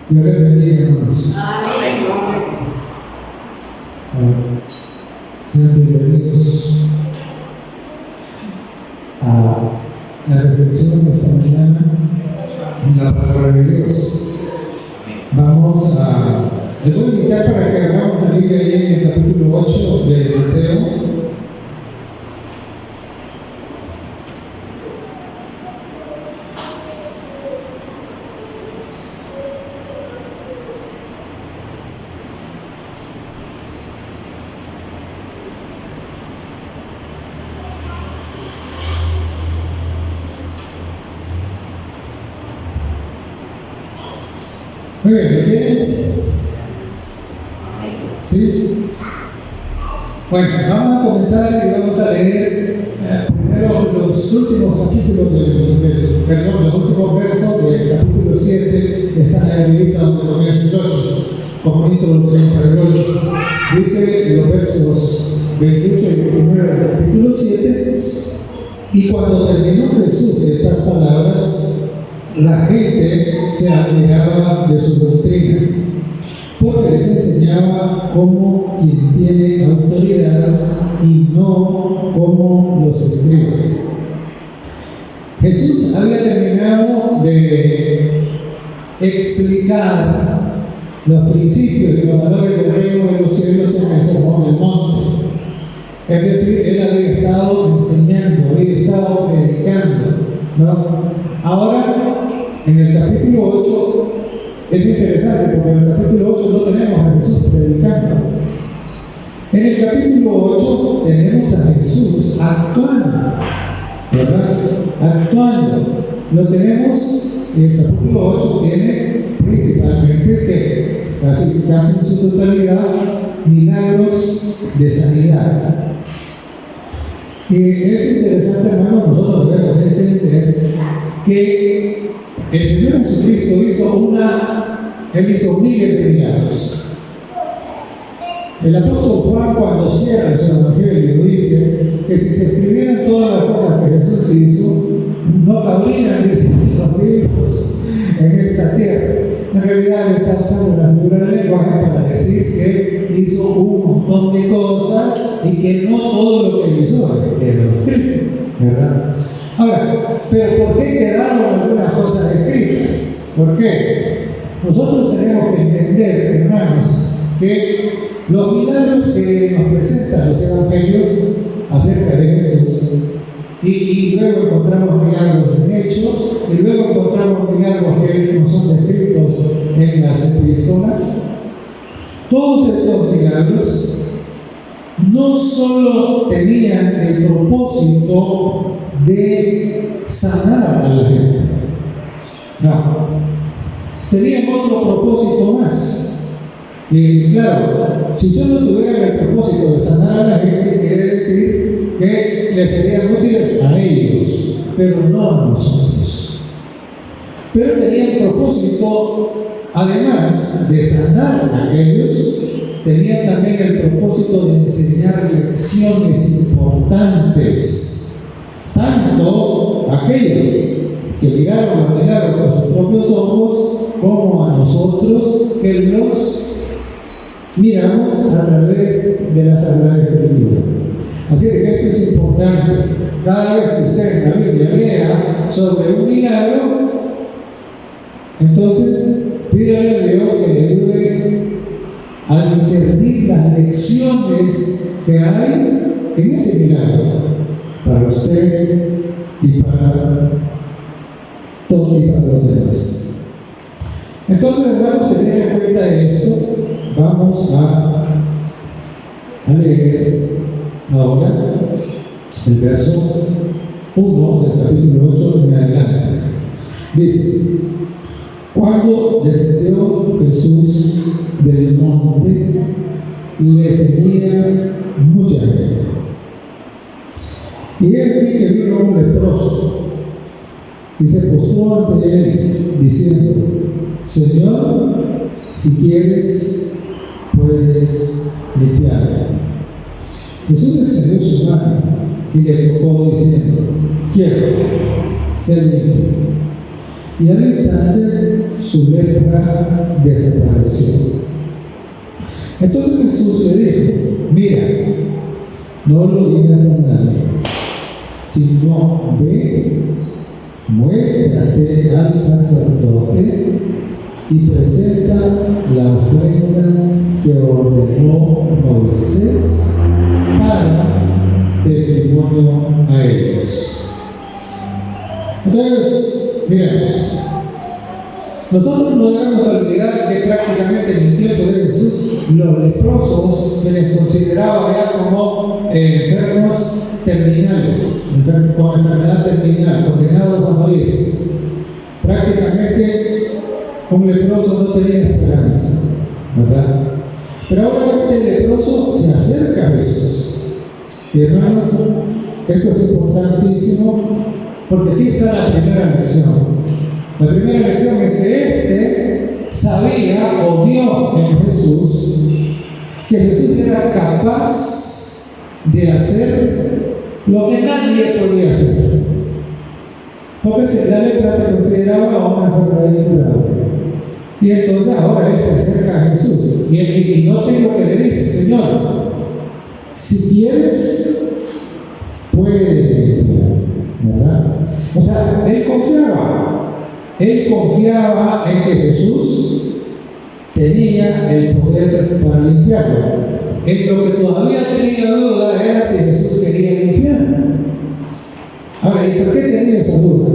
Dios les bendiga, hermanos. Amén. Sean bienvenidos a la reflexión de esta mañana en la palabra de Dios. Les voy a invitar para que abramos la Biblia ahí en el capítulo 8 de Mateo. Muy bien, ¿me entienden? ¿Sí? Bueno, vamos a comenzar y vamos a leer primero los últimos capítulos los últimos versos del capítulo 7 que están ahí ahorita donde comienza el 8, como introducción para el 8. Dice los versos 28 y 29 del capítulo 7: y cuando terminó Jesús estas palabras, la gente se admiraba de su doctrina, porque les enseñaba como quien tiene autoridad y no como los escribas. Jesús había terminado de explicar los principios y los valores del reino de los cielos en el Sermón del Monte. Es decir, él había estado enseñando, había estado predicando, ¿no? Ahora, en el capítulo 8, es interesante porque en el capítulo 8 no tenemos a Jesús predicando. En el capítulo 8 tenemos a Jesús actuando, ¿verdad? Actuando. Lo tenemos, y el capítulo 8 tiene principalmente que casi en su totalidad milagros de sanidad. Y es interesante, hermano, nosotros debemos entender que el Señor Jesucristo hizo miles de milagros. El apóstol Juan, cuando cierra su evangelio, dice que si se escribieran todas las cosas que Jesús hizo, no cabrían los libros en esta tierra. En realidad le está usando la figura del lenguaje para decir que hizo un montón de cosas y que no todo lo que hizo quedó escrito, ¿verdad? Ahora, pero ¿por qué quedaron algunas cosas escritas? ¿Por qué? Nosotros tenemos que entender, hermanos, que los milagros que nos presentan los evangelios acerca de Jesús, y luego encontramos milagros en Hechos, y luego encontramos milagros que no son descritos en las epístolas. Todos estos milagros no solo tenían el propósito de sanar a la gente, no, tenían otro propósito más. Y claro, si solo tuvieran el propósito de sanar a la gente, quiere decir que les serían útiles a ellos, pero no a nosotros. Pero tenían propósito, además de sanar a aquellos, tenían también el propósito de enseñar lecciones importantes, tanto a aquellos que llegaron a mirar con sus propios ojos, como a nosotros que los miramos a través de la Sagrada Escritura. Así que esto es importante. Cada vez que usted en la Biblia lea sobre un milagro, entonces pídale a Dios que le ayude a discernir las lecciones que hay en ese milagro para usted y para todos y para los demás. Entonces, hermanos, teniendo en cuenta esto, vamos a leer ahora el verso 1 del capítulo 8 en adelante. Dice: cuando descendió Jesús del monte, le seguía mucha gente. Y he aquí que vino un leproso y se postró ante él, diciendo: Señor, si quieres, puedes limpiarme. Jesús extendió su mano y le tocó, diciendo: quiero ser limpio. y al instante su lepra desapareció. Entonces Jesús le dijo: mira, no lo digas a nadie, sino ve, muéstrate al sacerdote y presenta la ofrenda que ordenó Moisés para testimonio a ellos. Entonces, miremos, nosotros no debemos olvidar que prácticamente en el tiempo de Jesús los leprosos se les consideraba ya como enfermos terminales, con enfermedad terminal, condenados a morir. Prácticamente un leproso no tenía esperanza, ¿verdad? Pero ahora este leproso se acerca a Jesús. Y hermanos, esto es importantísimo porque aquí está la primera lección. La primera lección es que sabía o vio en Jesús que Jesús era capaz de hacer lo que nadie podía hacer. Porque la lepra se consideraba una enfermedad incurable. Y entonces ahora él se acerca a Jesús y noten lo que le dice: Señor, si quieres, puedes limpiar, ¿verdad? O sea, él confiaba en que Jesús tenía el poder para limpiarlo. En lo que todavía tenía duda era si Jesús quería limpiar. Ahora, ¿y por qué tenía esa duda?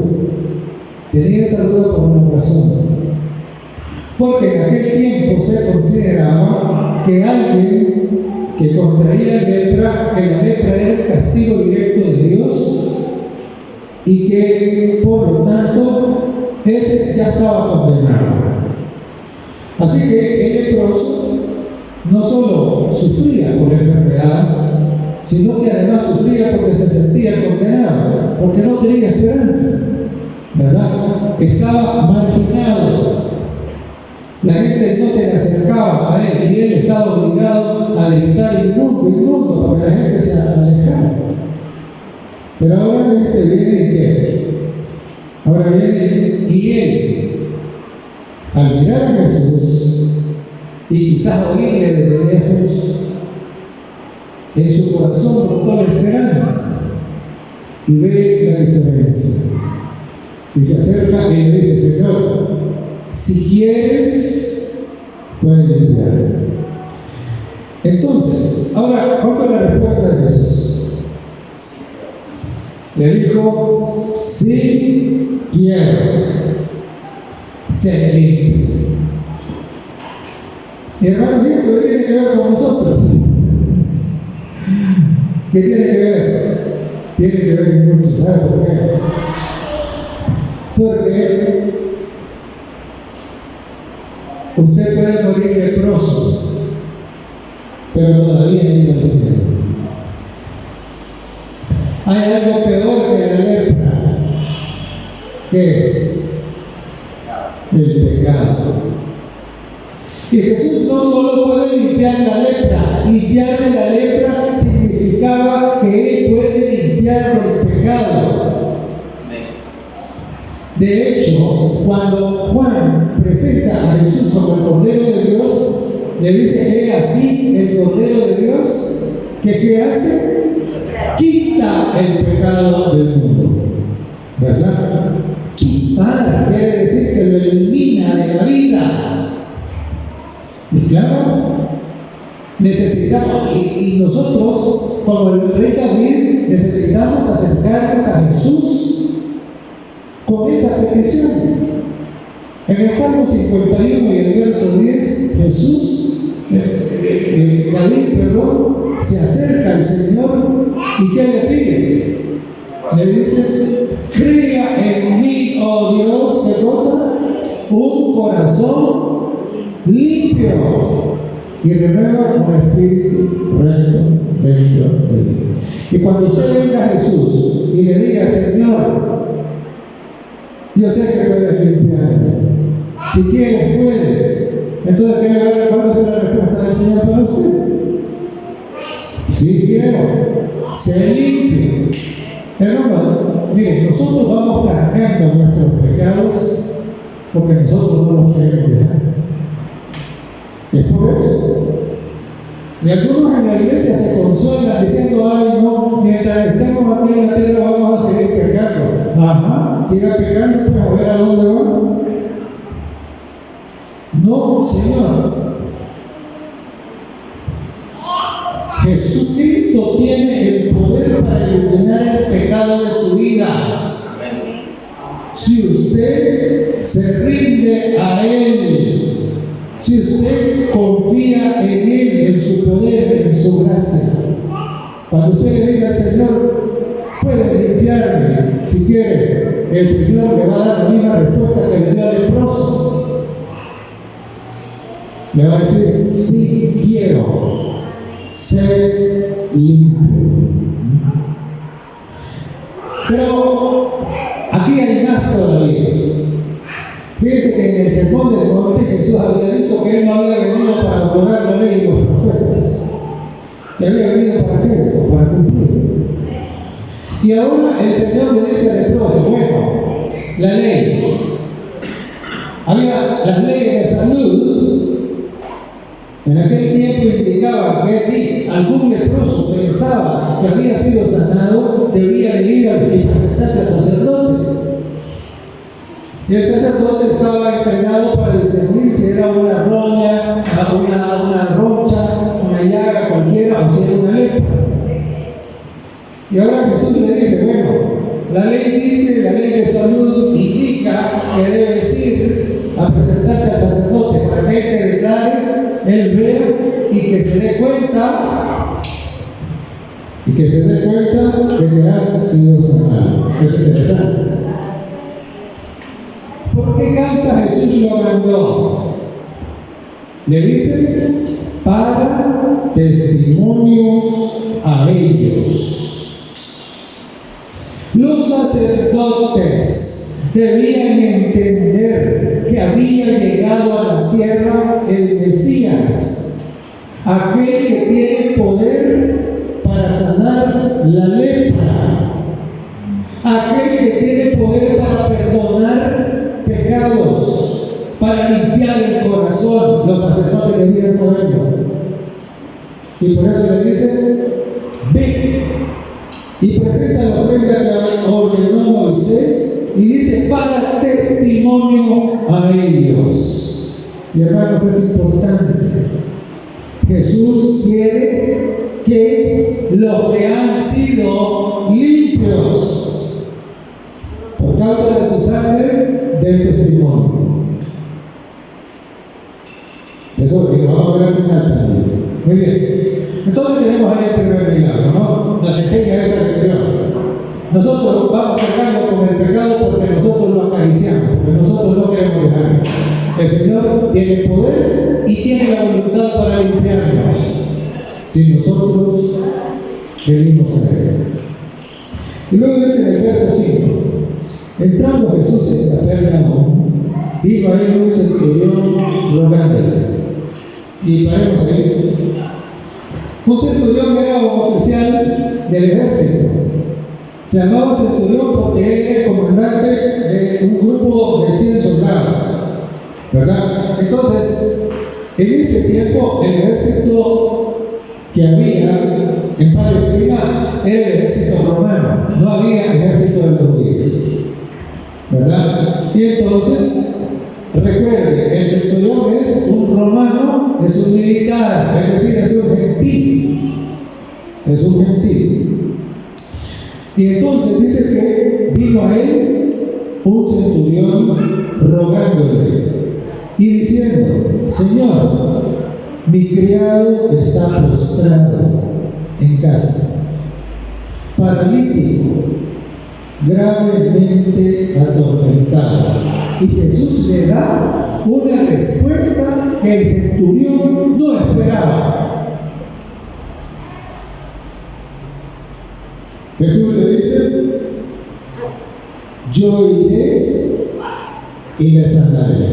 Tenía esa duda por una razón. Porque en aquel tiempo se consideraba que alguien que contraía lepra, que la lepra era el castigo directo de Dios y que por lo tanto ese ya estaba condenado. Así que el leproso no solo sufría por la enfermedad, sino que además sufría porque se sentía condenado, porque no tenía esperanza, ¿verdad? Estaba marginado. La gente no se le acercaba a él y él estaba obligado a gritar inmundo, para que la gente se alejara. Pero ahora viene y ¿qué? Ahora viene y él, al mirar a Jesús y quizás oírle desde lejos, en su corazón brotó la esperanza y ve la diferencia. Y se acerca y le dice: Señor, si quieres, puedes limpiar. Entonces, ahora, ¿cuál fue la respuesta de Jesús? Le dijo: sí quiero, se limpia. Y hermanos, esto tiene que ver con nosotros. ¿Qué tiene que ver? Tiene que ver mucho, ¿sabe por qué? Porque usted puede morir leproso, pero todavía ir al cielo. Hay algo peor que la lepra. ¿Qué es? El pecado. Y Jesús no solo puede limpiar la lepra. Limpiarle la lepra significaba que Él puede limpiar el pecado. De hecho, cuando Juan presenta a Jesús como el Cordero de Dios, le dice: he aquí el Cordero de Dios que ¿qué hace? Quita el pecado del mundo, ¿verdad? Quitar quiere decir que lo elimina de la vida. Y claro, necesitamos, y nosotros, como el rey David, necesitamos acercarnos a Jesús con esa petición. En el Salmo 51 y el verso 10, David, se acerca al Señor y ¿qué le pide? Le dice: crea en mí, oh Dios, ¿qué cosa? Un corazón limpio y renueva un espíritu recto dentro de mí. Y cuando usted venga a Jesús y le diga: Señor, yo sé que puedes limpiar, si quieres puedes, entonces ¿cuál es la respuesta del Señor para usted? Si quiero, se limpie. Hermanos, miren, nosotros vamos cargando nuestros pecados porque nosotros no los queremos dejar. Es por eso. Y algunos en la iglesia se consuelan diciendo, ay no, mientras estemos aquí en la tierra vamos a seguir pecando. Ajá, siga pecando, pues a ver a dónde va. No, Señor. Jesucristo tiene el poder para eliminar el pecado de su vida. Si usted se rinde a Él, si usted confía en Él, en su poder, en su gracia, cuando usted le diga al Señor, puedes limpiarme si quieres, el Señor le va a dar la misma respuesta que le dio al leproso. Le va a decir, sí quiero ser limpio. Pero aquí hay más todavía. Fíjense que en el sermón del monte Jesús había dicho que Él no había venido para abrogar la ley y los profetas, que había venido para qué, para cumplir. Y ahora el Señor le dice al leproso, bueno, la ley, había las leyes de salud. En aquel tiempo indicaban que si algún leproso pensaba que había sido sanado, debía de ir y presentarse al sacerdote. Y el sacerdote estaba entrenado para discernir si era una roña, una roncha, una llaga cualquiera o si era una lepra. Y ahora Jesús le dice, bueno, la ley dice, la ley de salud indica que debes ir a presentarte al sacerdote para que Él te declare, Él vea y que se dé cuenta, de que has sido sanado. Es interesante. ¿Por qué causa Jesús lo mandó? Le dice, para testimonio a ellos. Los sacerdotes debían entender que había llegado a la tierra el Mesías, aquel que tiene poder para sanar la lepra, aquel que tiene poder para perdonar pecados, para limpiar el corazón. Los sacerdotes debían saberlo. Y por eso le dice, ve y presenta la ofrenda que ordenó Moisés y dice, para testimonio a ellos. Y hermanos, es importante. Jesús quiere que los que han sido limpios por causa de su sangre den testimonio. Eso es lo que vamos a ver al final también. Muy bien. Entonces tenemos ahí el primer milagro, ¿no? Nos enseña esa lección. Nosotros vamos cargando con el pecado porque nosotros lo acariciamos, porque nosotros no queremos dejarlo. El Señor tiene poder y tiene la voluntad para limpiarnos, si nosotros venimos a Él. Y luego dice en el verso 5, entrando Jesús en Capernaum, vino a Él un centurión rogándole. Y paremos ahí. Un centurión era un oficial del ejército. Se llamaba centurión porque él era el comandante de un grupo de 100 soldados, ¿verdad? Entonces, en este tiempo, el ejército que había en Palestina era el ejército romano, no había ejército de los judíos, ¿verdad? Y entonces, recuerde, el centurión es un romano, es un militar, es decir, es un gentil. Es un gentil. Y entonces dice que vino a él un centurión rogándole y diciendo, Señor, mi criado está postrado en casa, paralítico, gravemente atormentado. Y Jesús le da una respuesta que el centurión no esperaba. Jesús le dice, yo iré y le sanaré.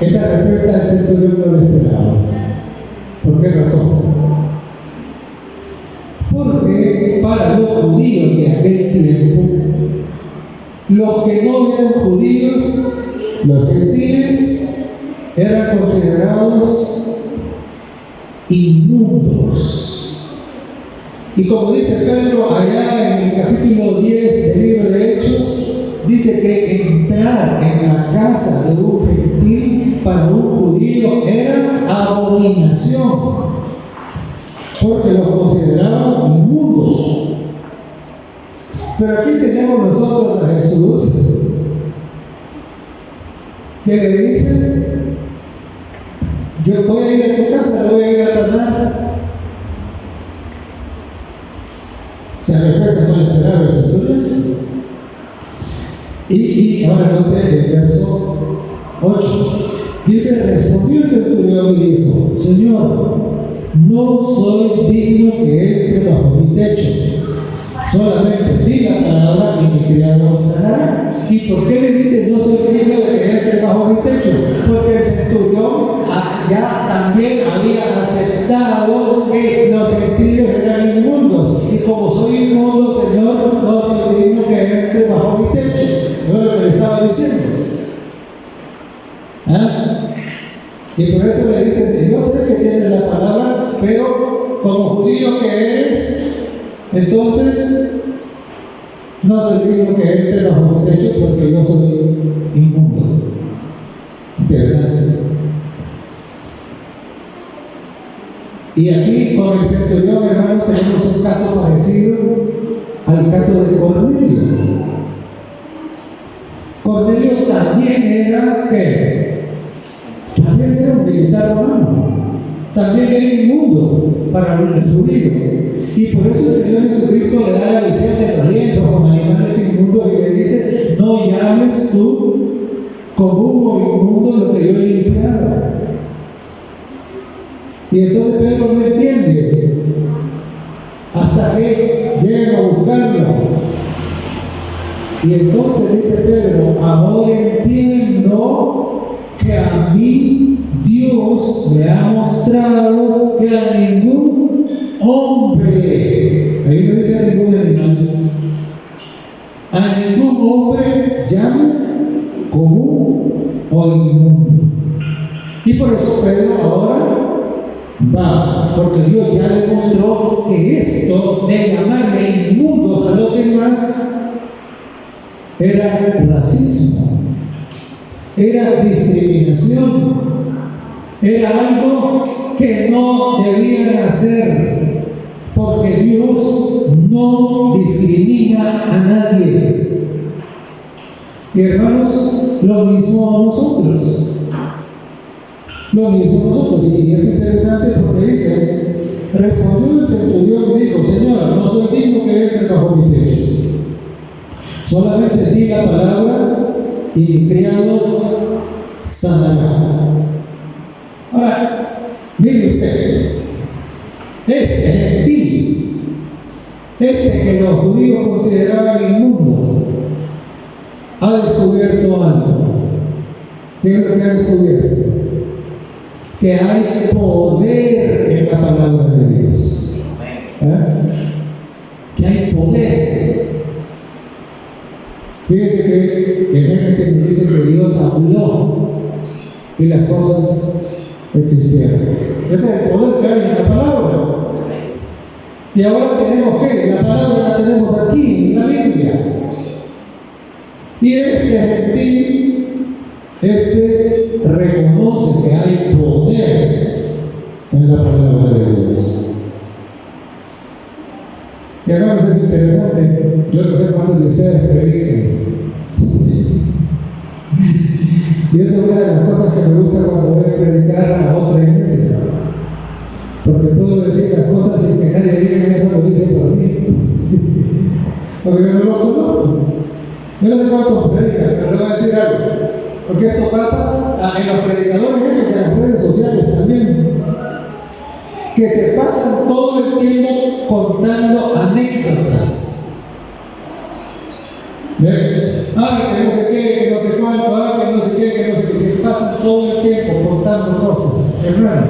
Esa respuesta el centurión no la esperaba. ¿Por qué razón? Porque para los judíos de aquel tiempo que no eran judíos, los gentiles, eran considerados inmundos. Y como dice Pedro allá en el capítulo 10 del libro de Hechos, dice que entrar en la casa de un gentil para un judío era abominación, porque los consideraban inmundos. Pero aquí tenemos nosotros a Jesús, que le dice: yo voy a ir a tu casa, voy a ir a sanar. Se respeta, no esperar esa situación. Y ahora note el verso 8. Dice: respondió el centurión y dijo: Señor, no soy digno que entre bajo mi techo. Solamente di la palabra y mi criado sanará. ¿Y por qué le dice no soy digno de que entre bajo mi techo? Porque el centurión ya también había aceptado que los gentiles eran inmundos. Y como soy inmundo, Señor, no soy digno que entre bajo mi techo. Eso es lo que le estaba diciendo. Y por eso le dice: yo sé que tienes la palabra, pero como judío que eres, entonces no soy digno que entre bajo mi techo porque yo soy inmundo. Interesante. Y aquí con el centurión, hermanos, tenemos un caso parecido al caso de Cornelio. Cornelio también era ¿qué? También era un militar romano, también era inmundo para el judío. Y por eso el Señor Jesucristo le da la visión de los lienzos con animales inmundos y le dice: no llames tú común o inmundo lo que yo he limpiado. Y entonces Pedro no entiende hasta que llegan a buscarlo. Y entonces dice Pedro: ahora entiendo que a mí Dios me ha mostrado que a ningún hombre, ahí no dice a ningún animal, a ningún hombre llama común o inmundo. Y por eso Pedro ahora va, porque Dios ya le mostró que esto de llamarle inmundos a los demás era racismo, era discriminación, era algo que no debían hacer, porque Dios no discrimina a nadie. Y hermanos, lo mismo nosotros. Y es interesante porque dice: respondió el centurión y dijo: Señor, no soy digno que entre bajo mi techo. Solamente di la palabra y mi criado sanará. Ahora, mire usted, este gentil, que los judíos consideraban inmundo, ha descubierto algo. ¿Qué es lo que ha descubierto? Que hay poder en la palabra de Dios. Que hay poder. Fíjense que en Génesis dice que Dios habló y las cosas existieron. Ese es el poder que hay en la palabra. Y ahora tenemos que, la palabra la tenemos aquí, en la Biblia. Y este gentil, reconoce que hay poder en la palabra de Dios. Y hermanos, es interesante. Yo no sé cuántos de ustedes predican. Y eso es una de las cosas que me gusta cuando voy a predicar a otra iglesia. Porque puedo decir las cosas sin que nadie diga que eso lo dice por mí. Porque yo no lo conozco. Yo no sé cuántos predican, pero le voy a decir algo. Porque esto pasa en los predicadores y en las redes sociales también. Que se pasan todo el tiempo contando anécdotas. Que no sé qué, que no sé cuánto, que no sé qué, que no sé qué. Se pasan todo el tiempo contando cosas. Hermano,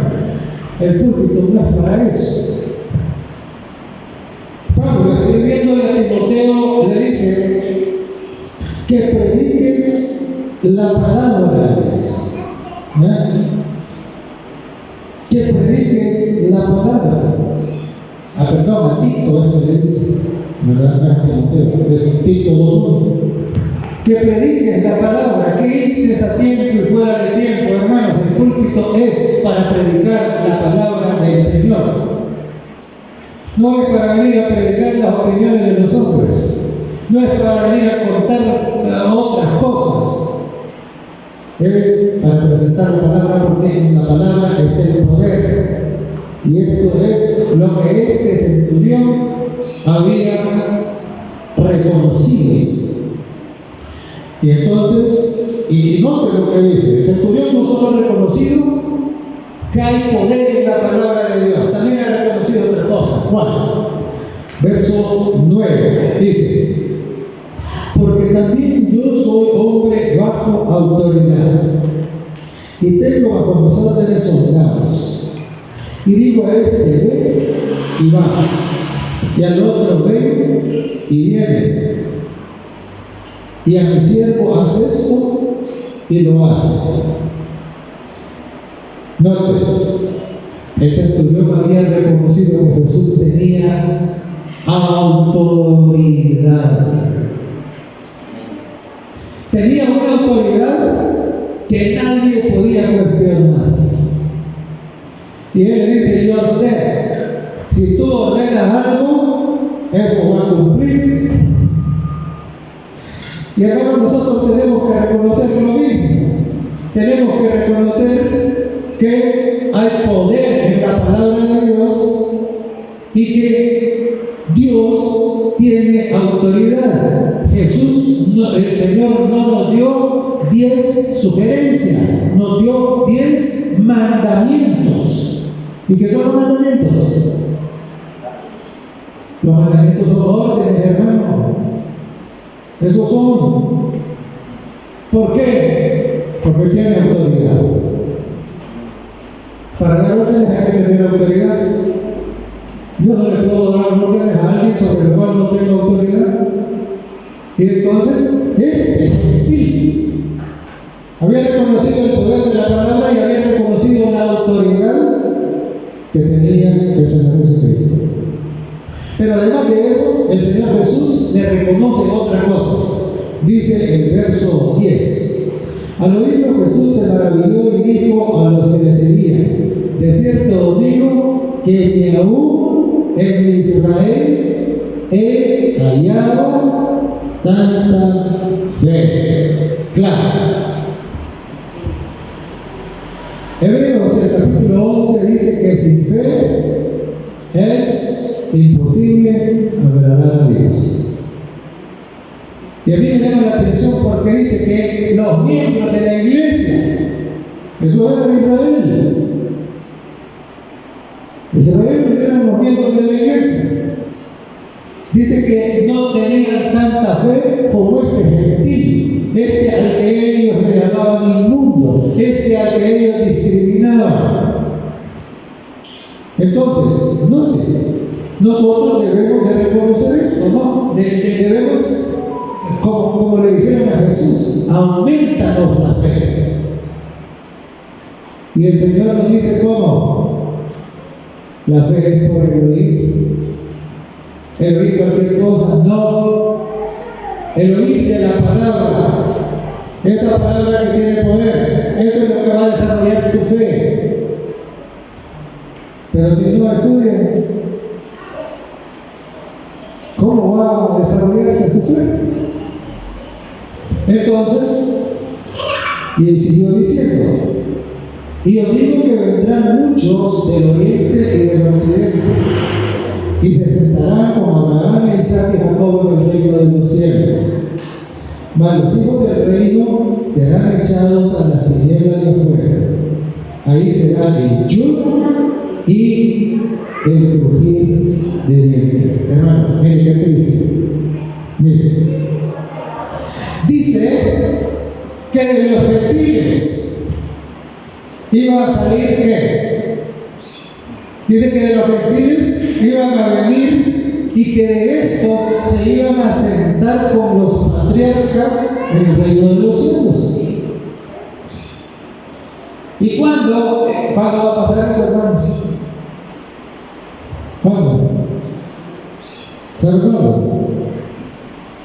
el púlpito no es para eso. Pablo, escribiéndole a Timoteo, le dice que predique la palabra de Dios. Que prediques la palabra. Perdón, a Tito, esto le dice, ¿verdad? No es Timoteo, es Tito 2:1. Que prediques la palabra, que instes a tiempo y fuera de tiempo, hermanos. El púlpito es para predicar la palabra del Señor. No es para venir a predicar las opiniones de los hombres. No es para venir a contar otras cosas. Es para presentar la palabra, porque en la palabra está el poder. Y esto es lo que este centurión había reconocido. Y entonces, y note lo que dice, el centurión no solo ha reconocido que hay poder en la palabra de Dios, también ha reconocido otra cosa. ¿Cuál? Verso 9 dice: porque también yo soy hombre bajo autoridad, y tengo bajo mis órdenes soldados. Y digo a este, ve y va, y al otro, ven y viene. Y a mi siervo hace esto y lo hace. Note, el centurión había reconocido que Jesús tenía autoridad. Tenía una autoridad que nadie podía cuestionar. Y él le dice: yo sé, si tú ordenas algo, eso va a cumplir. Y ahora nosotros tenemos que reconocer lo mismo. Tenemos que reconocer que hay poder en la palabra de Dios y que Dios tiene autoridad. Jesús, el Señor no nos dio 10 sugerencias, nos dio 10 mandamientos. ¿Y qué son los mandamientos? Los mandamientos son órdenes, hermano. Esos son. ¿Por qué? Porque tiene autoridad. Para dar órdenes hay que tener autoridad. Yo no le puedo dar órdenes a alguien sobre el cual no tengo autoridad. Y entonces, gentil había reconocido el poder de la palabra y había reconocido la autoridad que tenía el Señor Jesucristo. Pero además de eso, el Señor Jesús le reconoce otra cosa. Dice el verso 10: al oírlo Jesús se maravilló y dijo a los que le seguían: de cierto os digo que ni aún en Israel he hallado tanta fe. Claro. Hebreos, el capítulo 11, dice que sin fe es imposible agradar a Dios. Y a mí me llama la atención porque dice que los miembros de la iglesia, eso era de Israel. Israel eran los miembros de la iglesia. Dice que no tenían tanta fe como este gentil, este al que ellos le llamaban inmundo, este al que ellos discriminaban. Entonces, note, nosotros debemos de reconocer esto, ¿no? Debemos, como le dijeron a Jesús, aumentanos la fe. Y el Señor nos dice: ¿cómo? La fe es por el oír. El oír cualquier cosa, no. El oír de la palabra, esa palabra que tiene poder, eso es lo que va a desarrollar tu fe. Pero si no estudias, ¿cómo va a desarrollarse su fe? Entonces, y siguió diciendo: y os digo que vendrán muchos del oriente y del occidente, y se sentarán con Abraham, Isaac y Jacob en el reino de los cielos. Mas los hijos del reino serán echados a las tinieblas de afuera. Ahí será el lloro y el crujir de dientes. Hermanos, miren qué triste. Miren. Dice que de los gentiles iba a salir ¿qué? Dice que de los gentiles iban a venir y que de estos se iban a sentar con los patriarcas en el reino de los cielos. ¿Y cuándo va a pasar eso, hermanos? ¿Cuándo? ¿Sabe cuándo?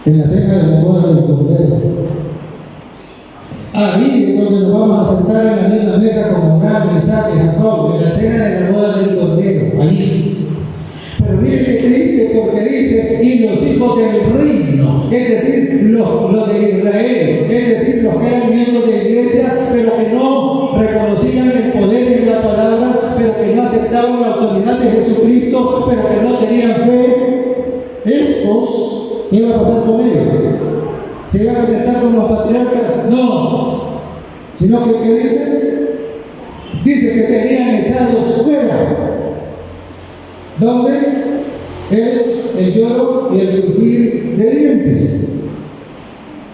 En la cena de la boda del Cordero. Ahí es donde nos vamos a sentar en la misma mesa como Abraham, Isaac y Jacob, en la cena de la boda del Cordero. Ahí. Pero miren qué triste, porque dice, y los hijos del reino, es decir, los de Israel, es decir, los que eran miembros de la iglesia, pero que no reconocían el poder en la palabra, pero que no aceptaban la autoridad de Jesucristo, pero que no tenían fe. Estos, ¿qué iba a pasar con ellos? ¿Se iban a sentar con los patriarcas? No. Sino que, ¿qué dice? Dice que serían echados fuera. ¿Dónde? Es el lloro y el crujir de dientes.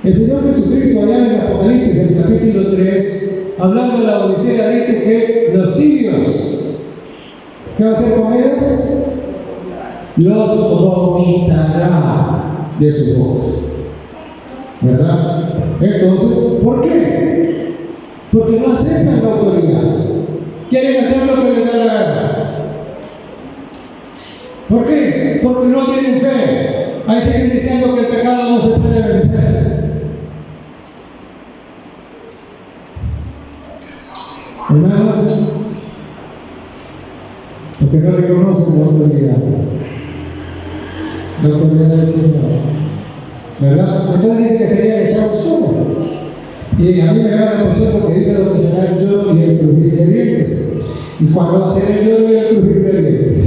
El Señor Jesucristo, allá en Apocalipsis, en el capítulo 3, hablando de la Odisea, dice que los tibios, ¿qué va a hacer con ellos? Los vomitará de su boca. ¿Verdad? Entonces, ¿por qué? Porque no aceptan la autoridad. Quieren hacer lo que les da la gana. ¿Por qué? Porque no tienen fe. Ahí siguen diciendo que el pecado no se puede vencer. Hermanos, porque no reconocen la autoridad. La autoridad del Señor. ¿Verdad? Entonces dice que sería echado fuera. Y a mí me llama la atención porque dice lo que será el lloro y el crujir de dientes. ¿Y cuándo va a ser el lloro y el crujir de dientes?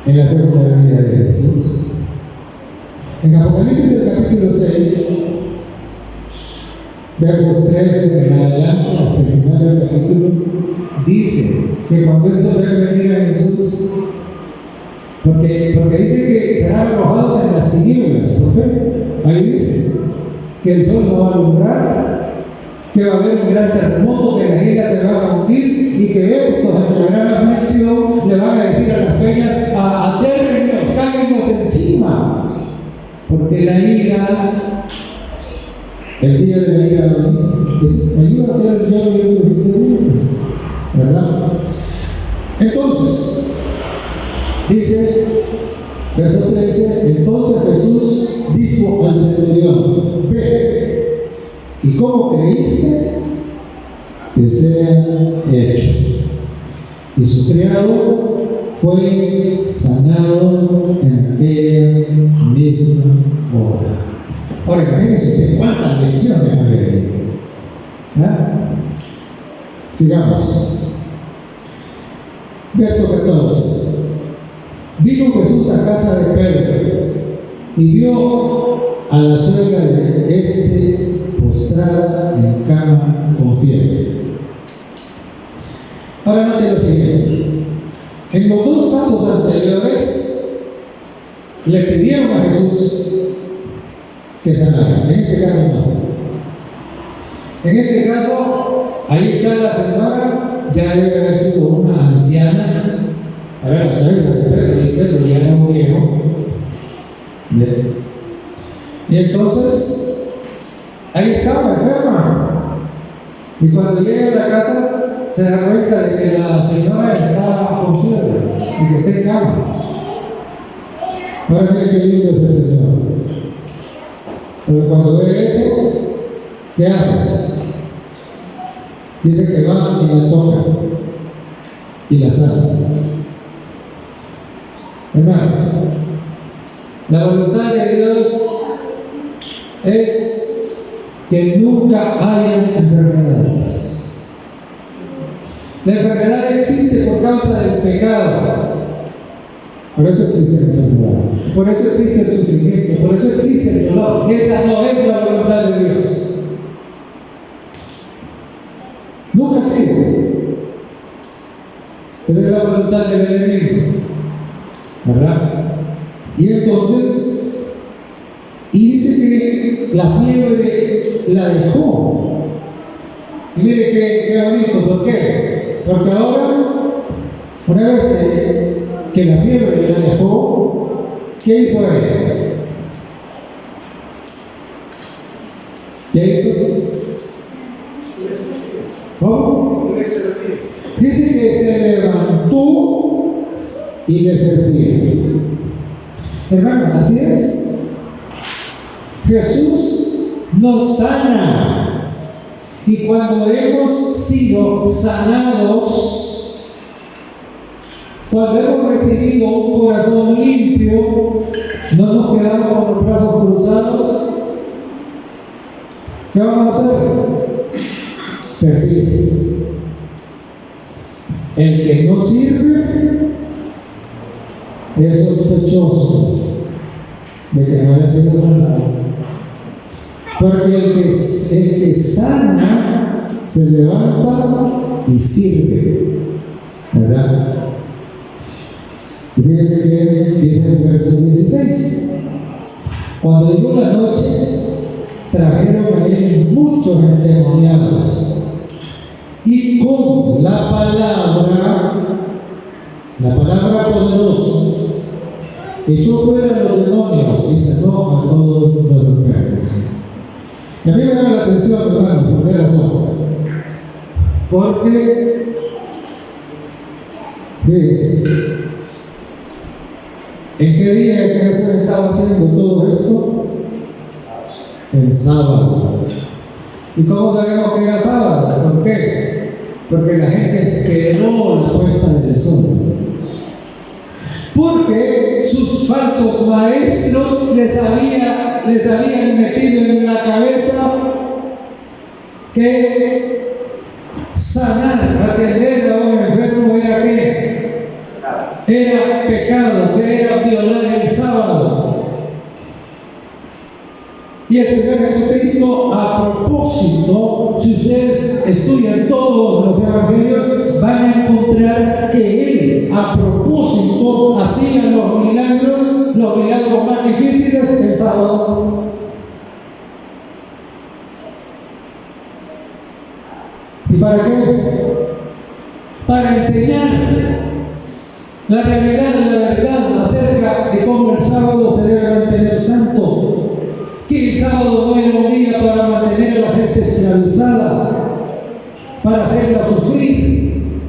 En la segunda venida de Jesús. En Apocalipsis, el capítulo 6, versos 13 en adelante, hasta el final del capítulo, dice que cuando esto ve venir a Jesús, porque dice que serán arrojados en las tinieblas. ¿Por qué? Ahí dice que el sol no va a alumbrar, que va a haber un gran terremoto, que las islas se van a hundir y que estos en la gran aflicción le van a decir a las peñas: atérrennos, cáguenos encima, porque la ira, el día de la ira allí va a ser el lloro y el crujir de dientes, ¿verdad? Entonces, dice, verso 13, entonces Jesús dijo al centurión: ve, y como creíste, que sea hecho. Y su criado fue sanado en aquella misma hora. Ahora imagínense usted cuántas lecciones había leído. ¿Ah? Sigamos. Verso 14. Vino Jesús a casa de Pedro y vio a la suegra de este postrada en cama con fiebre. Ahora note lo siguiente. En los dos casos anteriores le pidieron a Jesús que sanara. En este caso no. En este caso, ahí está la señora, ya debe haber sido una anciana. A ver, la suegra de Pedro ya era un viejo. Bien. Y entonces, ahí estaba enferma. Y cuando llega a la casa, se da cuenta de que la señora estaba con fiebre y que está en cama. Ahora miren qué lindo es el Señor. Pero cuando ve eso, ¿qué hace? Dice que va y la toca y la sana. Hermano, la voluntad de Dios es que nunca hayan enfermedades. La enfermedad existe por causa del pecado. Por eso existe la enfermedad. Por eso existe el sufrimiento. Por eso existe el dolor. Esa no es la voluntad de Dios. Nunca ha sido. Esa es la voluntad del enemigo. ¿Verdad? Y entonces, y dice que la fiebre la dejó. Y mire qué bonito. ¿Por qué? Porque ahora, una vez que la fiebre la dejó, ¿qué hizo ella? ¿Qué hizo? y le servían. Hermano, así es. Jesús nos sana. Y cuando hemos sido sanados, cuando hemos recibido un corazón limpio, no nos quedamos con los brazos cruzados. ¿Qué vamos a hacer? Servir. El que no sirve es sospechoso de que no haya sido sanado. Porque el que sana se levanta y sirve, ¿verdad? Y fíjense que dice el verso 16: cuando llegó la noche, trajeron a él muchos endemoniados, y con la palabra poderosa, echó fuera a los demonios y sanó a todos los enfermos. Y a mí me llama la atención, hermanos, ¿por qué razón? Porque, fíjense, ¿en qué día que Jesús estaba haciendo todo esto? El sábado. ¿Y cómo sabemos que era sábado? ¿Por qué? Porque la gente esperó la puesta del sol. Porque sus falsos maestros les habían metido en la cabeza que sanar, atender a un enfermo era ¿qué? Era pecado, que era violar el sábado. Y el Señor Jesucristo, a propósito, si ustedes estudian todos los evangelios, van a encontrar que Él, a propósito, hacía los milagros más difíciles el sábado. ¿Y para qué? Para enseñar la realidad y la verdad acerca de cómo el sábado se debe mantener santo. Que el sábado no era un día para mantener a la gente esclavizada, para hacerla sufrir.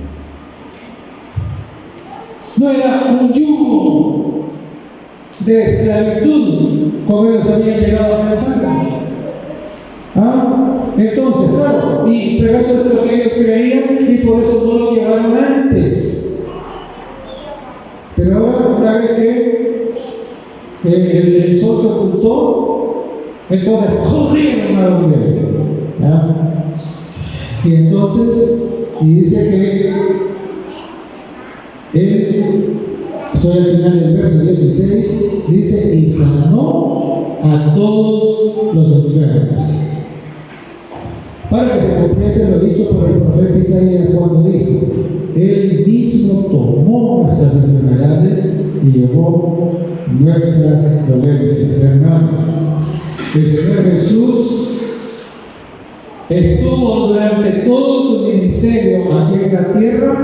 No era un yugo de esclavitud como ellos habían llegado a pensar. Entonces, claro, pero eso es lo que ellos creían y por eso no lo llevaron antes. Pero ahora, una vez que el sol se ocultó, entonces corrieron a la hoguera. Y entonces, dice que él, estoy al final del verso 16, dice: y sanó a todos los enfermos. Para que se cumpliese lo dicho por el profeta Isaías cuando dijo: Él mismo tomó nuestras enfermedades y llevó nuestras dolencias. Hermanos, el Señor Jesús estuvo durante todo su ministerio aquí en la tierra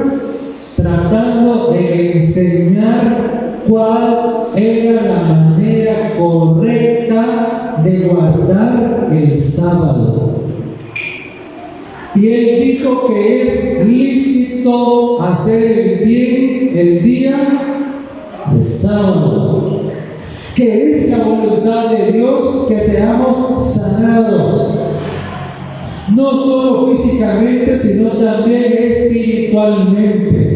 tratando de enseñar cuál era la manera correcta de guardar el sábado. Y Él dijo que es lícito hacer el bien el día de sábado, que es la voluntad de Dios que seamos sanados, no solo físicamente, sino también espiritualmente.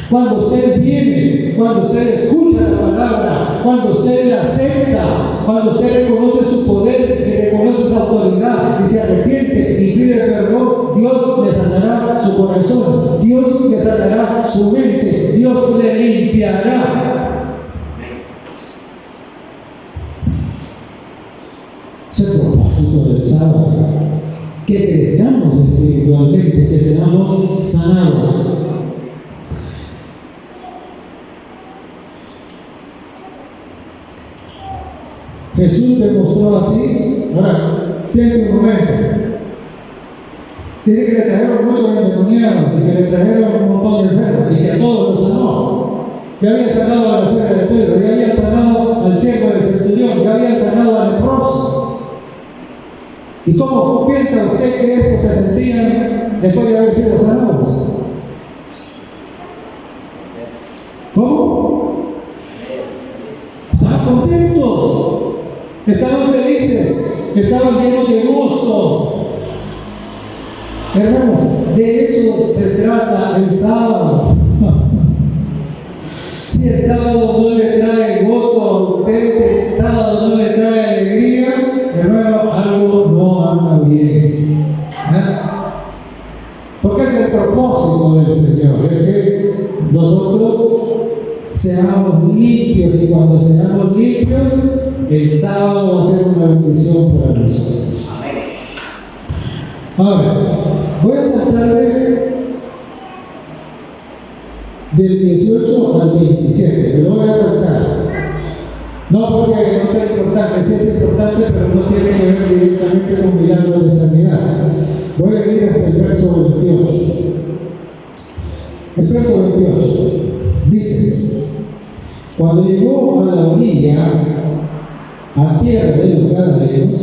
Cuando usted viene, cuando usted escucha la palabra, cuando usted la acepta, cuando usted reconoce su poder y reconoce su autoridad y se arrepiente y pide perdón, Dios le sanará su corazón, Dios le sanará su mente, Dios le limpiará. Es el propósito del sábado, que crezcamos espiritualmente, que seamos sanados. Jesús demostró así. Ahora, piensa un momento. Dice que le trajeron muchos endemoniados y que le trajeron un montón de enfermos y que a todos los sanó. Que había sanado a la suegra de Pedro, que había sanado al siervo del centurión, que había sanado al leproso. ¿Y cómo piensa usted que estos se sentían después de haber sido sanados? contentos, estaban felices, estaban llenos de gozo. Hermanos, de eso se trata el sábado. Si el sábado no le trae gozo a usted, si el sábado no le trae alegría, hermano, algo no anda bien. Porque es el propósito del Señor, es que nosotros seamos limpios, y cuando seamos limpios, el sábado va a ser una bendición para nosotros. Ahora, voy a saltarle del 18 al 27, pero lo voy a saltar. No porque no sea importante, sí es importante, pero no tiene que ver directamente con milagros de sanidad. Voy a ir hasta el verso 28. El verso 28 dice: cuando llegó a la orilla, a tierra de los Gadarenos,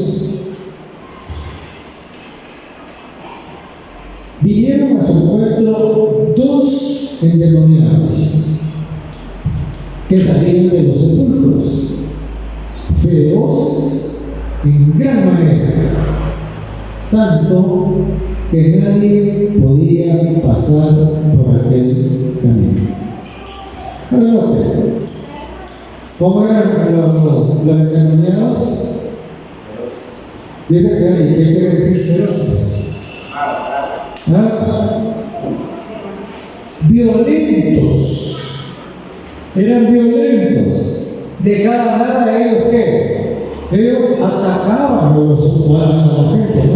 vinieron a su pueblo dos endemoniados que salían de los sepulcros, feroces en gran manera, tanto que nadie podía pasar por aquel camino. ¿Cómo eran los endemoniados? Dice que ¿qué quiere decir feroces? Violentos. Eran violentos. De cada nada ellos ¿qué? Ellos atacaban a la gente, ¿no?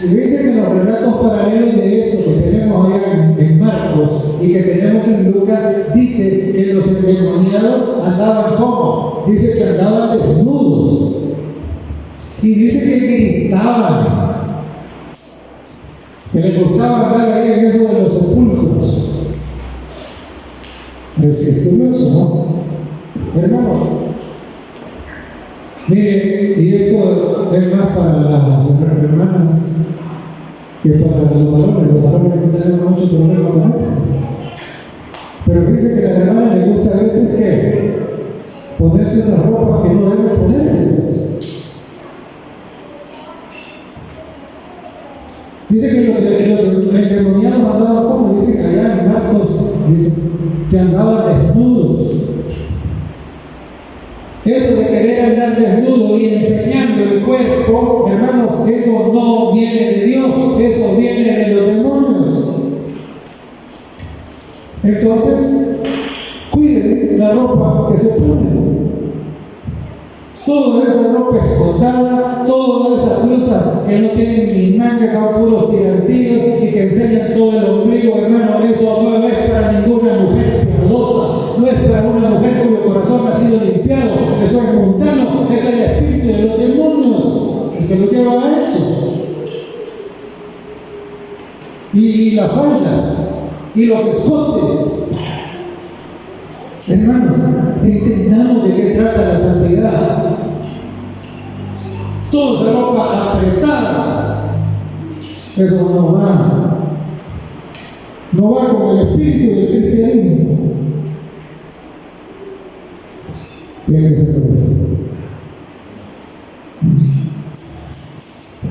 Y dice que en los relatos paralelos de esto que tenemos allá en Marcos y que tenemos en Lucas, dice que los endemoniados andaban ¿cómo? Dice que andaban desnudos. Y dice que gritaban, que les gustaba andar ahí en eso de los sepulcros. Es curioso, ¿no? Hermano, mire, y esto es más para las hermanas que para los varones. Los varones no tenemos mucho problema con eso. Pero fíjense que a las hermanas les gusta a veces que ponerse esas ropas que no deben ponerse. Dice que los endemoniados andaban como, dice que allá en Marcos, dice que andaban desnudos. Eso de querer andar desnudo y enseñando el cuerpo, hermanos, eso no viene de Dios, eso viene de los demonios. Entonces, cuiden la ropa que se pone. Toda esa ropa escotada, todas esas blusas que no tienen ni manga, con puros tirantillos y que enseñan todo el ombligo, hermano, eso no es para ninguna mujer piadosa, no es para una mujer cuyo corazón ha sido limpiado, eso es mundano, eso es el espíritu de los demonios, el que lo lleva a eso. Y las faldas, y los escotes. Hermanos, entendamos de qué trata la santidad. Toda esa ropa apretada, eso no va con el espíritu del cristianismo. Tiene que ser correcto.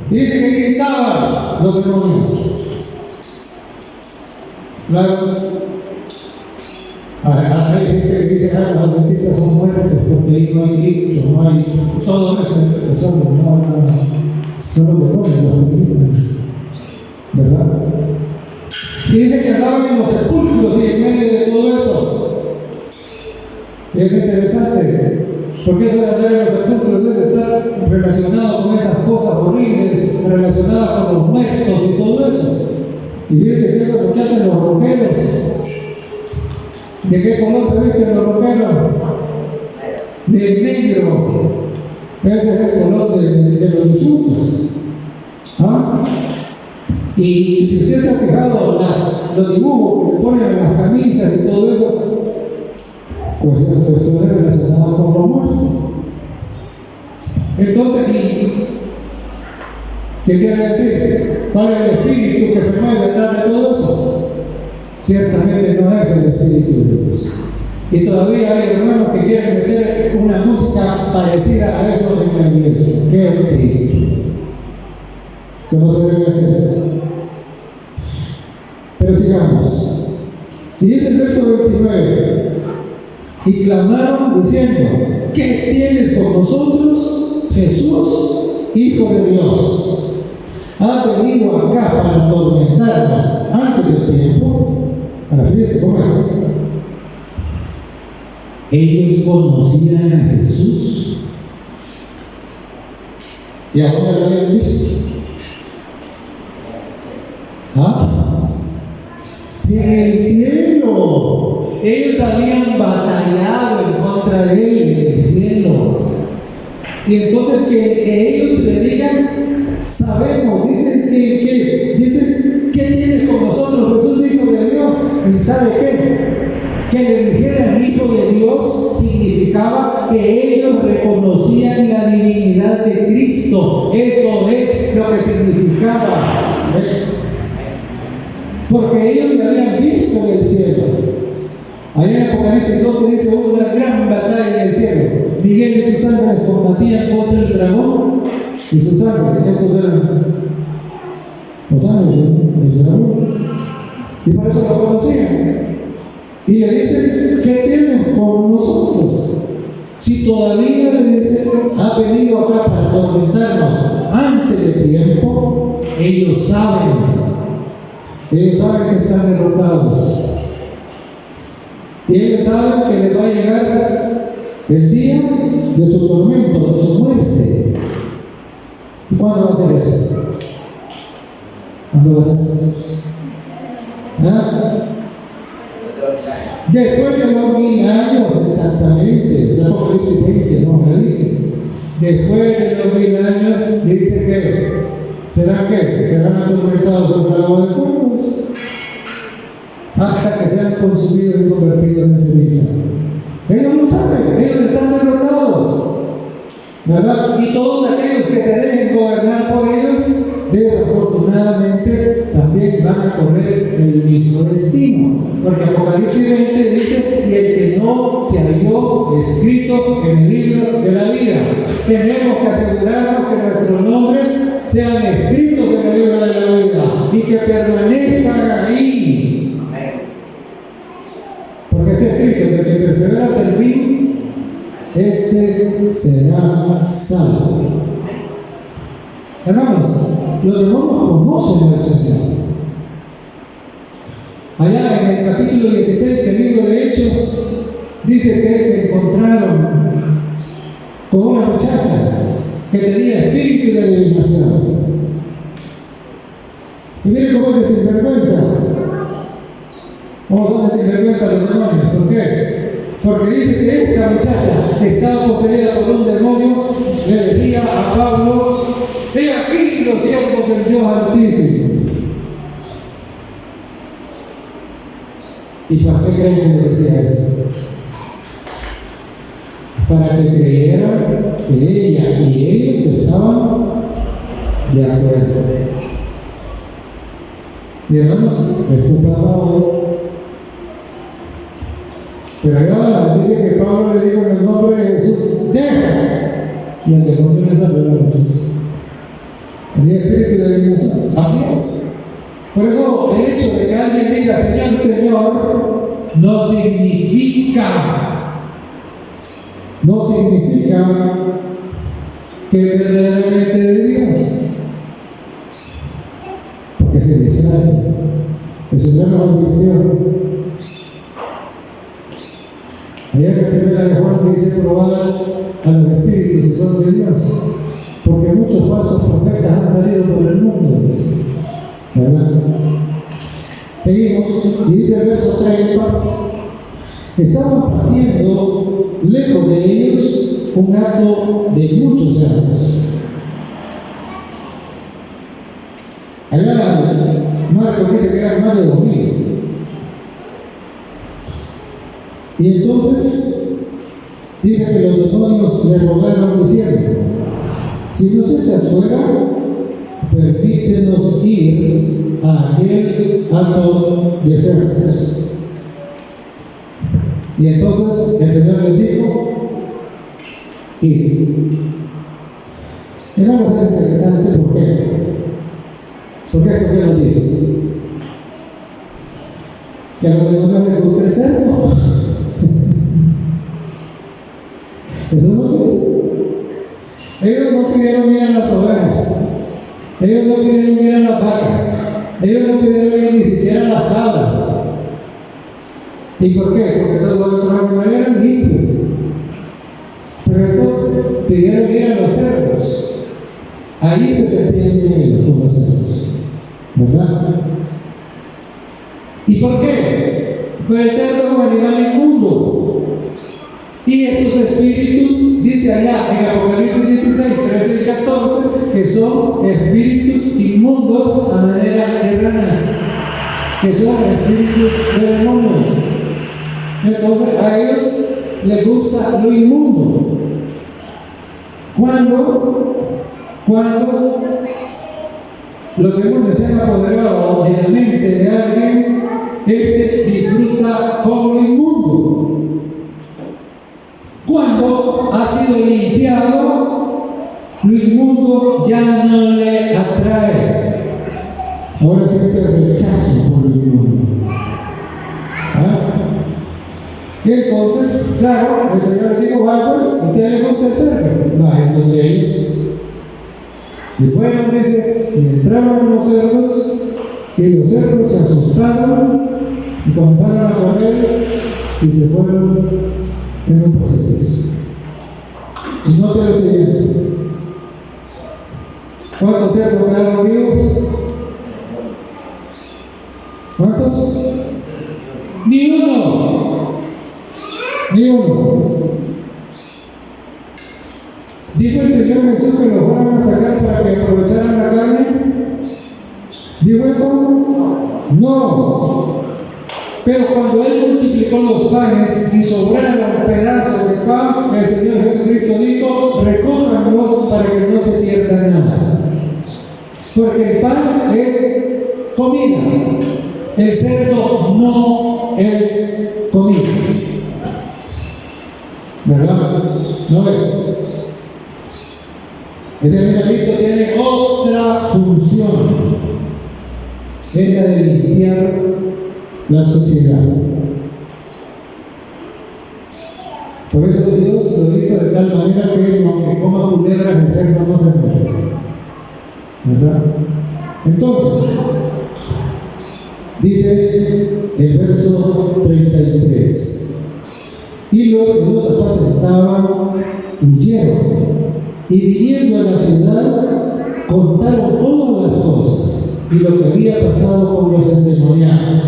Dice que gritaban los demonios. Hay gente que dice que los adventistas son muertos porque ahí no hay gritos, no hay todo eso, son los demonios, los adventistas, ¿verdad? Y dice que andaban en los sepulcros y en medio de todo eso. Y es interesante, porque eso de andar en los sepulcros debe estar relacionado con esas cosas horribles, relacionadas con los muertos y todo eso. Y fíjense que eso se hacen los romeros. ¿De qué color te visten los romeros? De negro. Ese es el color de los difuntos. ¿Ah? Y si usted se ha fijado los dibujos que le ponen en las camisas y todo eso, pues esto es relacionado con los muertos. Entonces, ¿qué quiere decir? ¿Cuál es el espíritu que se mueve detrás de todo eso? Ciertamente no es el espíritu de Dios. Y todavía hay hermanos que quieren meter una música parecida a eso en la iglesia. Qué triste. Que no se debe hacer. Pero sigamos. Y dice el verso 29. Y clamaron diciendo: ¿qué tienes con nosotros, Jesús, Hijo de Dios? ¿Has venido acá para atormentarnos antes del tiempo? Para fíjense cómo es. Ellos conocían a Jesús. ¿Y a dónde lo habían visto? ¿Ah? En el cielo. Ellos habían batallado en contra de él en el cielo. Y entonces que ellos le digan: sabemos, dicen ¿qué tienes con nosotros, Jesús, Hijo de Dios? ¿Y sabe qué? Que le dijeran Hijo de Dios significaba que ellos reconocían la divinidad de Cristo. Eso es lo que significaba. Porque ellos le habían visto en el cielo. Allá en Apocalipsis 12 dice: hubo una gran batalla en el cielo. Miguel y sus ángeles combatían contra el dragón y sus ángeles. Estos eran los ángeles del dragón. Y por eso lo conocían. Y le dicen: ¿qué tienes con nosotros? Si todavía le dicen: ha venido acá para atormentarnos antes de tiempo, ellos saben que están derrotados. Y ellos saben que les va a llegar el día de su tormento, de su muerte. ¿Y cuándo va a ser eso? ¿Cuándo va a ser eso? ¿Ah? Después de los 1000 años, exactamente, es Apocalipsis 20, no me dice. Después de los 1000 años, dice que serán atormentados sobre el agua de fuego hasta que sean consumidos y convertidos en ceniza. Ellos no saben, ellos están derrotados, ¿verdad? Y todos aquellos que se dejen gobernar por ellos, desafortunadamente también van a correr el mismo destino. Porque Apocalipsis 20 dice: y el que no se halló escrito en el libro de la vida. Tenemos que asegurarnos que nuestros nombres sean escritos en el libro de la vida y que permanezcan ahí. Porque está escrito: que el que persevera hasta el fin, este será salvo. Hermanos, los demonios conocen al Señor. Allá en el capítulo 16 del libro de Hechos, dice que se encontraron con una muchacha que tenía espíritu de adivinación. Y miren cómo es de sinvergüenza. ¿Cómo son de sinvergüenza los demonios? ¿Por qué? Porque dice que esta muchacha estaba poseída por un demonio. Le decía a Pablo: he aquí los siervos del Dios Altísimo. ¿Y para qué creen que le decía eso? Para que creyeran que ella y ellos estaban de acuerdo. Y hermanos, esto pasa hoy. Pero ahora dice que Pablo le dijo en el nombre de Jesús: deja. Y el demonio le salió la muchacha. Tenía espíritu de adivinación. Así es. Por eso el hecho de que alguien diga Señor, Señor, no significa que verdaderamente de Dios. Porque se disfraza. El Señor nos advirtió. Allá en la primera de Juan dice: probad a los espíritus que son de Dios, porque muchos falsos profetas han salido por el mundo, dice. ¿Verdad? Seguimos, y dice el verso 30: estaban haciendo lejos de ellos un acto de muchos años. Allá Marcos dice que eran más de 2000. Y entonces dice que los demonios le rogaron diciendo: si nos echas fuera, permítenos ir a aquel hato de cerdos. Y entonces el Señor les dijo, id. Es una cosa interesante, ¿por qué? ¿Por qué? ¿Por qué nos dice? Que a los demonios les gusta el cerdo. Eso no dice. Ellos no pidieron ir a las ovejas, ellos no pidieron ir a las vacas, ellos no pidieron ir ni siquiera a las cabras. ¿Y por qué? Porque todos los otros animales eran limpios. Pero entonces pidieron ir a los cerdos. Ahí se sentían bien ellos con los cerdos, ¿verdad? ¿Y por qué? Pues el cerdo es un animal inmundo. Y estos espíritus, dice allá en Apocalipsis 16, 13 y 14, que son espíritus inmundos a manera de ranas, que son espíritus de demonios. Entonces a ellos les gusta lo inmundo. Cuando los demonios se han apoderado de la mente de alguien, este disfruta con lo inmundo. Cuando ha sido limpiado, lo inmundo ya no le atrae. Ahora siente rechazo por lo inmundo. Y entonces, claro, el Señor le dijo, va pues, ¿a ustedes les gusta el cerdo? Va, entonces ellos. Y fueron, dice, y entraron los cerdos, y los cerdos se asustaron, y comenzaron a correr, y se fueron en un proceso. Y note lo siguiente. ¿Cuántos cerdos quedaron vivos? ¿Cuántos? Ni uno. Ni uno. ¿Dijo el Señor Jesús que los fueran a sacar para que aprovecharan la carne? ¿Dijo eso? No. Pero cuando Él multiplicó los panes y sobraron pedazos de pan, el Señor Jesucristo dijo, recójanlos para que no se pierda nada. Porque el pan es comida, el cerdo no es comida. ¿Verdad? No es. Ese animalito tiene otra función, es la de limpiar la sociedad. Por eso Dios lo hizo de tal manera que aunque coma culebras, el cerdo no se muere. ¿Verdad? Entonces, dice el verso 33, y los que los apacentaban huyeron, y viniendo a la ciudad contaron todas las cosas y lo que había pasado con los endemoniados.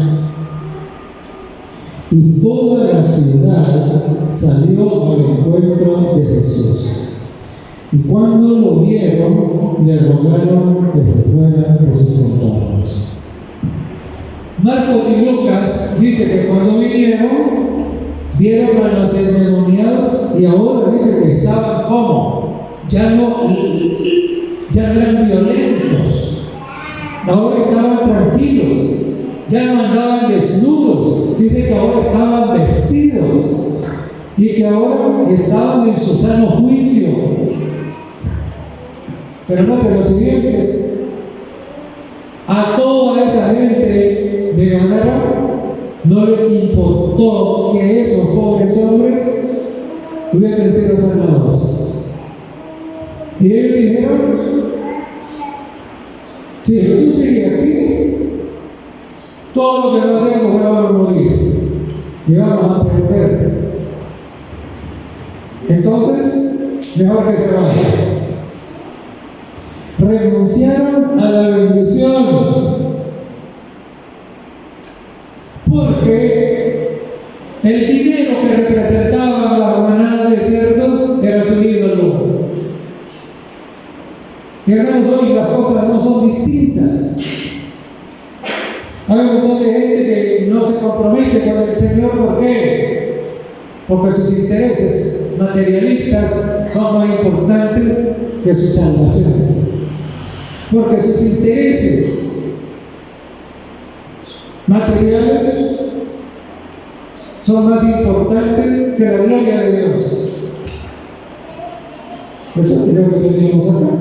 Y toda la ciudad salió al encuentro de Jesús. Y cuando lo vieron, le rogaron que se fuera de sus contornos. Marcos y Lucas dice que cuando vinieron, vieron a los endemoniados y ahora dice que estaban como, ya no eran violentos, ahora estaban tranquilos, ya no andaban desnudos, dice que ahora estaban vestidos y que ahora estaban en su sano juicio. Pero note lo siguiente, a toda esa gente de Gadara no les importó que esos pobres hombres hubiesen sido sanados. Y ellos dijeron, si Jesús sigue aquí, todos los que no sean van a morir y vamos a perder. Entonces, mejor que se vayan. Renunciaron a la bendición porque el dinero que representaba la manada de cerdos era su ídolo. Y hermanos, hoy las cosas no son distintas. Hay un montón de gente que no se compromete con el Señor. ¿Por qué? Porque sus intereses materialistas son más importantes que su salvación. Porque sus intereses materiales son más importantes que la gloria de Dios. Eso creo que teníamos acá.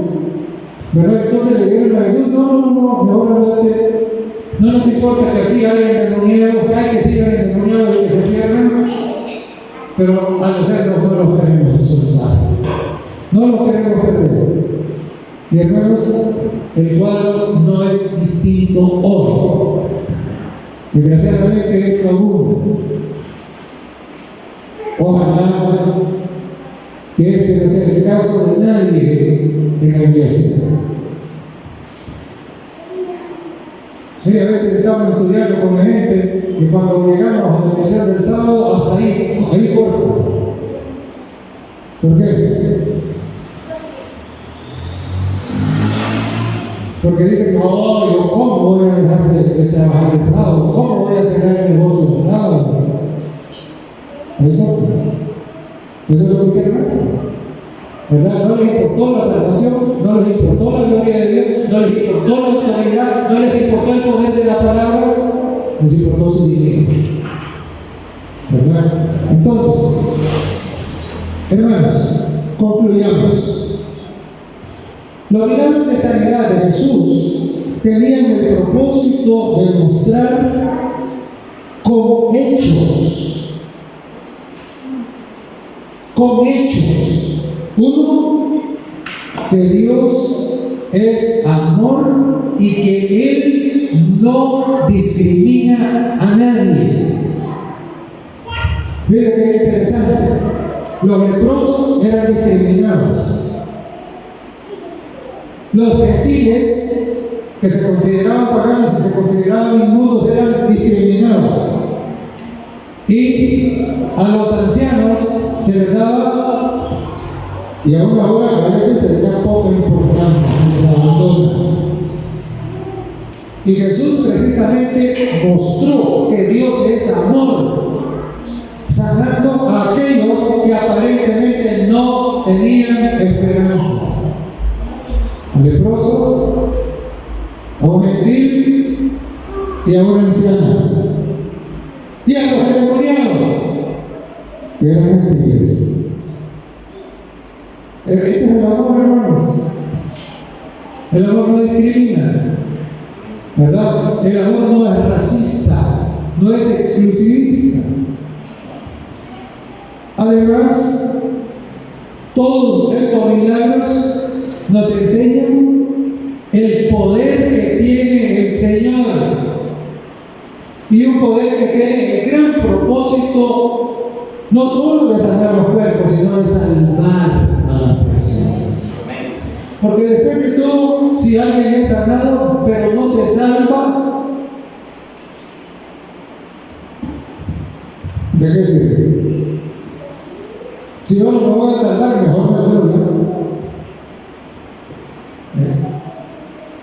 ¿Verdad? Entonces le dijeron a Jesús, no, mejor andate. No nos importa que aquí hayan endemoniados, hay que sigan endemoniados y que se pierdan, pero a los cerdos no los queremos soltar. No los queremos perder. Y hermanos, el cuadro no es distinto hoy. Desgraciadamente es común. Ojalá que este no sea el caso de nadie en la iglesia. Sí, a veces estamos estudiando con la gente y cuando llegamos a la iglesia del sábado, hasta ahí corta. ¿Por qué? Porque dicen, no, yo cómo voy a dejar de trabajar el sábado, cómo voy a cerrar el negocio el sábado. Ahí corta. Eso es lo que dice el hermano. ¿Verdad? No les importó la salvación, no les importó la gloria de Dios, no les importó la autoridad, no les importó el poder de la palabra, les importó su dinero. ¿Verdad? Entonces, hermanos, concluyamos. Los milagros de sanidad de Jesús tenían el propósito de mostrar con hechos. Uno, que Dios es amor y que Él no discrimina a nadie. Miren qué interesante. Los leprosos eran discriminados. Los gentiles, que se consideraban paganos y se consideraban inmundos, eran discriminados. Y a los ancianos se les daba, y aún ahora a veces se les da poca importancia, se les abandona. Y Jesús precisamente mostró que Dios es amor, sanando a aquellos que aparentemente no tenían esperanza. Al leproso, a un gentil y a un anciano. Y a los endemoniados, que eran gentiles. Ese es el amor, hermanos. El amor no discrimina, ¿verdad? El amor no es racista, no es exclusivista. Además, todos estos milagros nos enseñan el poder que tiene el Señor, y un poder que tiene el gran propósito no solo de sanar los cuerpos, sino de salvar a las personas. Porque después de todo, si alguien es sanado pero no se salva, ¿de qué sirve? Si yo no me voy a salvar, mejor me muero ya.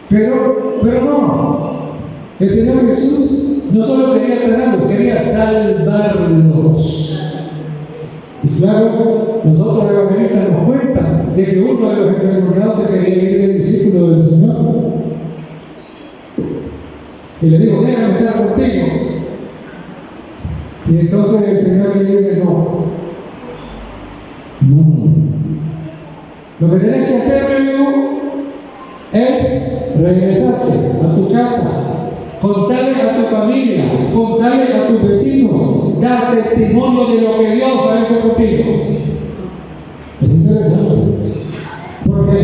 Pero no, el Señor Jesús no solo quería sanarlos, quería salvarlos. Y claro, nosotros evangelistas nos cuentan de que uno de los endemoniados se quería ir del discípulo del Señor. Y le dijo, déjame estar contigo. Y entonces el Señor le dice, no. Lo que tienes que hacer, amigo, es regresarte a tu casa, contarle a tu familia, contarle a tus vecinos, dar testimonio de lo que Dios ha hecho contigo. Es interesante, porque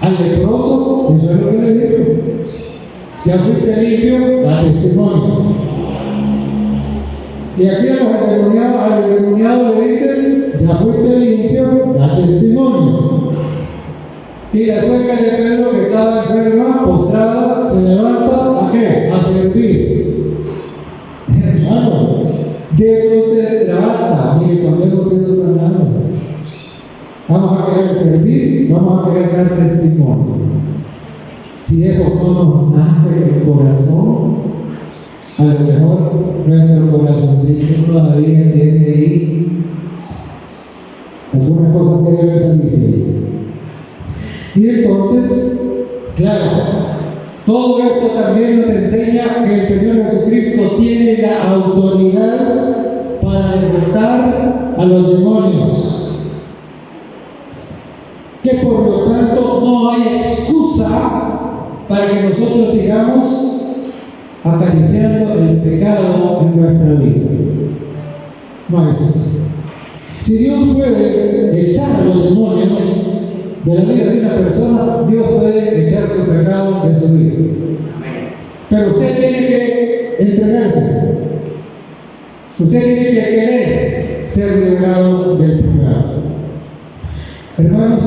al leproso, eso es lo que le digo: ya fuiste limpio, da testimonio. Y aquí al endemoniado le dicen, ya fuiste limpio, da testimonio. Y la suegra de Pedro, que estaba enferma, postrada, se levanta, ¿a qué? A servir. Hermano, de eso se trata. Mire, cuando hemos sido sanados, vamos a querer servir, vamos a querer dar testimonio. Si eso no nos nace del corazón, a lo mejor nuestro corazoncito todavía tiene ahí algunas cosas que deben salir de ahí. Y entonces, claro, todo esto también nos enseña que el Señor Jesucristo tiene la autoridad para derrotar a los demonios. Que por lo tanto no hay excusa para que nosotros sigamos acariciando el pecado en nuestra vida. No hay excusa. Si Dios puede echar a los demonios de la vida de una persona, Dios puede echar su pecado de su vida. Pero usted tiene que entregarse. Usted tiene que querer ser liberado del pecado. Hermanos,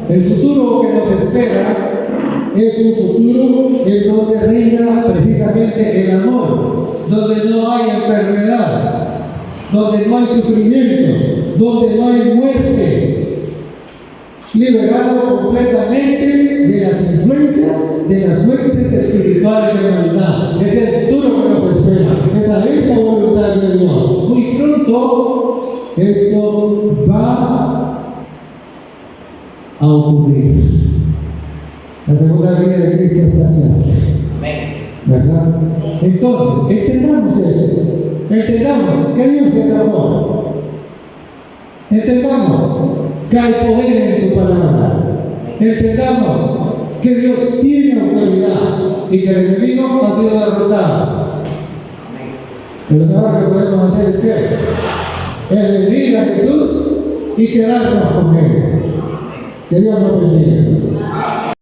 el futuro que nos espera es un futuro en donde reina precisamente el amor, donde no hay enfermedad, donde no hay sufrimiento, donde no hay muerte, liberado completamente de las influencias de las huestes espirituales de maldad. Es el futuro que nos espera, esa es la voluntad de Dios. Muy pronto esto va a ocurrir. La segunda venida de Cristo está cerca, ¿verdad? Entonces, entendamos eso. Entendamos que Dios es amor. Entendamos que hay poder en su palabra. Entendamos que Dios tiene autoridad y que el enemigo ha sido derrotado. Lo mejor que podemos hacer es que es venir a Jesús y quedarnos con Él. Que Dios nos bendiga.